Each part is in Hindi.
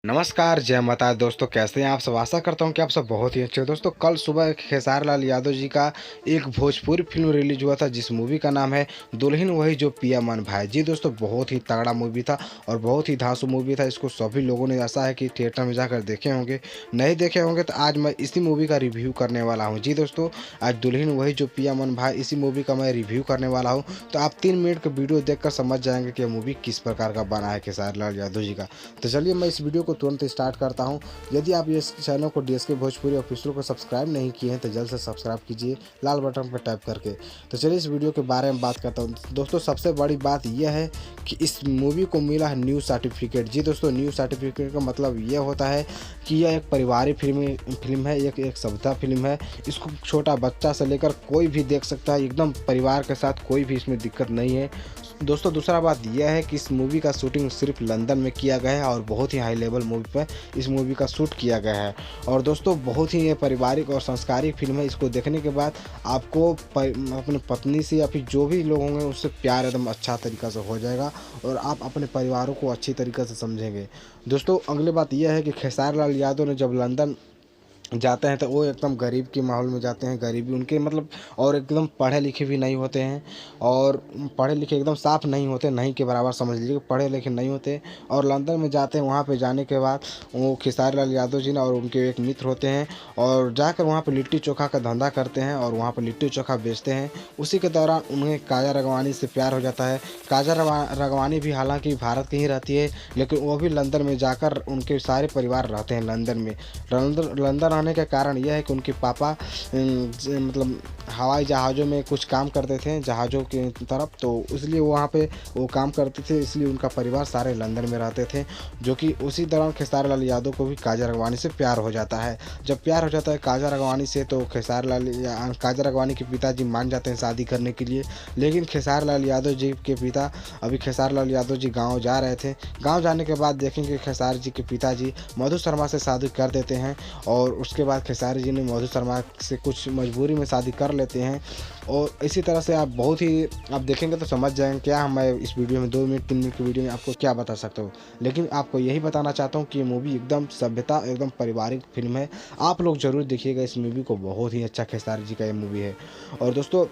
नमस्कार, जय माता दी दोस्तों। कैसे हैं आप सब? आशा करता हूं कि आप सब बहुत ही अच्छे हो। दोस्तों, कल सुबह खेसारी लाल यादव जी का एक भोजपुरी फिल्म रिलीज हुआ था, जिस मूवी का नाम है दुल्हन वही जो पिया मन भाई। जी दोस्तों, बहुत ही तगड़ा मूवी था और बहुत ही धांसू मूवी था। इसको सभी लोगों ने आशा है कि थिएटर में जाकर देखे होंगे। नहीं देखे होंगे तो आज मैं इसी मूवी का रिव्यू करने वाला हूँ। जी दोस्तों, आज दुल्हन वही जो पिया मन भाई इसी मूवी का मैं रिव्यू करने वाला हूँ। तो आप 3 मिनट का वीडियो देखकर समझ जाएंगे कि यह मूवी किस प्रकार का बना है खेसारी लाल यादव जी का। तो चलिए मैं इस वीडियो को तुरंत स्टार्ट करता हूं। यदि आप इस चैनल को डीएसके भोजपुरी ऑफिशियल को सब्सक्राइब नहीं किए हैं तो जल्द से सब्सक्राइब कीजिए लाल बटन पर टैप करके। तो चलिए इस वीडियो के बारे में बात करता हूं। दोस्तों, सबसे बड़ी बात यह है कि इस मूवी को मिला है न्यू सर्टिफिकेट। जी दोस्तों, न्यू सर्टिफिकेट का मतलब यह होता है कि यह एक पारिवारिक फिल्म है, एक सभ्यता फिल्म है। इसको छोटा बच्चा से लेकर कोई भी देख सकता है, एकदम परिवार के साथ, कोई भी इसमें दिक्कत नहीं है। दोस्तों, दूसरा बात यह है कि इस मूवी का शूटिंग सिर्फ लंदन में किया गया है और बहुत ही हाई लेवल मूवी पे इस मूवी का शूट किया गया है। और दोस्तों, बहुत ही ये पारिवारिक और संस्कारिक फिल्म है। इसको देखने के बाद आपको अपनी पत्नी से या फिर जो भी लोग होंगे उससे प्यार एकदम अच्छा तरीक़ा से हो जाएगा और आप अपने परिवारों को अच्छी तरीक़े से समझेंगे। दोस्तों, अगली बात यह है कि खेसारी लाल यादव ने जब लंदन जाते हैं तो वो एकदम गरीब के माहौल में जाते हैं। गरीबी उनके मतलब, और एकदम पढ़े लिखे भी नहीं होते हैं और पढ़े लिखे एकदम साफ नहीं होते, नहीं के बराबर समझ लीजिए, पढ़े लिखे नहीं होते। और लंदन में जाते हैं, वहाँ पे जाने के बाद वो खेसारी लाल यादव जी ना और उनके एक मित्र होते हैं और जाकर वहाँ पे लिट्टी चोखा का धंधा करते हैं और वहाँ पर लिट्टी चोखा बेचते हैं। उसी के दौरान उन्हें काजा राघवानी से प्यार हो जाता है। काजा राघवानी भी हालांकि भारत की ही रहती है, लेकिन वो भी लंदन में जाकर उनके सारे परिवार रहते हैं लंदन में। लंदन रहने का कारण यह है कि उनके पापा मतलब हवाई जहाज़ों में कुछ काम करते थे, जहाज़ों की तरफ, तो इसलिए वहाँ पे वो काम करते थे, इसलिए उनका परिवार सारे लंदन में रहते थे। जो कि उसी दौरान खेसारी लाल यादव को भी काजा राघवानी से प्यार हो जाता है। जब प्यार हो जाता है काजा राघवानी से तो काजा राघवानी के पिताजी मान जाते हैं शादी करने के लिए। लेकिन खेसारी लाल यादव जी के पिता, अभी खेसारी लाल यादव जी गाँव जा रहे थे। गाँव जाने के बाद देखेंगे खेसारी जी के पिताजी मधु शर्मा से शादी कर देते हैं और उसके बाद खेसारी जी ने मधु शर्मा से कुछ मजबूरी में शादी कर लेते हैं। और इसी तरह से आप देखेंगे तो समझ जाएंगे। क्या मैं इस वीडियो में 2 मिनट 3 मिनट की वीडियो में आपको क्या बता सकता हूँ, लेकिन आपको यही बताना चाहता हूँ कि ये मूवी एकदम सभ्यता, एकदम पारिवारिक फिल्म है। आप लोग ज़रूर देखिएगा इस मूवी को, बहुत ही अच्छा खेसारी जी का ये मूवी है। और दोस्तों,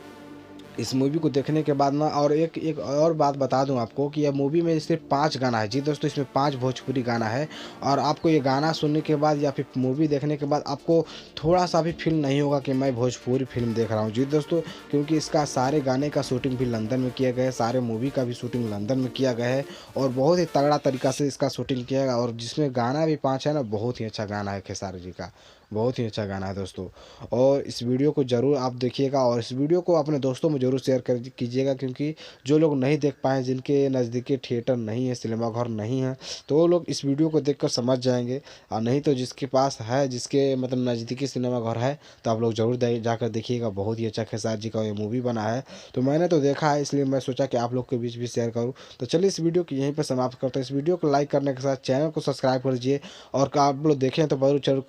इस मूवी को देखने के बाद ना, और एक और बात बता दूं आपको कि यह मूवी में सिर्फ 5 गाना है। जी दोस्तों, इसमें 5 भोजपुरी गाना है और आपको ये गाना सुनने के बाद या फिर मूवी देखने के बाद आपको थोड़ा सा भी फील नहीं होगा कि मैं भोजपुरी फिल्म देख रहा हूँ। जी दोस्तों, क्योंकि इसका सारे गाने का शूटिंग भी लंदन में किया गया है, सारे मूवी का भी शूटिंग लंदन में किया गया है और बहुत ही तगड़ा तरीका से इसका शूटिंग किया गया। और जिसमें गाना भी 5 है ना, बहुत ही अच्छा गाना है खेसारी जी का, बहुत ही अच्छा गाना है दोस्तों। और इस वीडियो को ज़रूर आप देखिएगा और इस वीडियो को अपने दोस्तों में ज़रूर शेयर कर कीजिएगा, क्योंकि जो लोग नहीं देख पाए, जिनके नज़दीकी थिएटर नहीं है, सिनेमा घर नहीं है, तो वो लोग इस वीडियो को देखकर समझ जाएंगे। और नहीं तो जिसके पास है, जिसके मतलब नज़दीकी सिनेमा घर है, तो आप लोग ज़रूर जाकर देखिएगा। बहुत ही अच्छा खेसारी जी का ये मूवी बना है। तो मैंने तो देखा है, इसलिए मैं सोचा कि आप लोग के बीच भी शेयर करूँ। तो चलिए इस वीडियो को यहीं पर समाप्त करते हैं। इस वीडियो को लाइक करने के साथ चैनल को सब्सक्राइब कर लीजिए और आप लोग देखें तो जरूर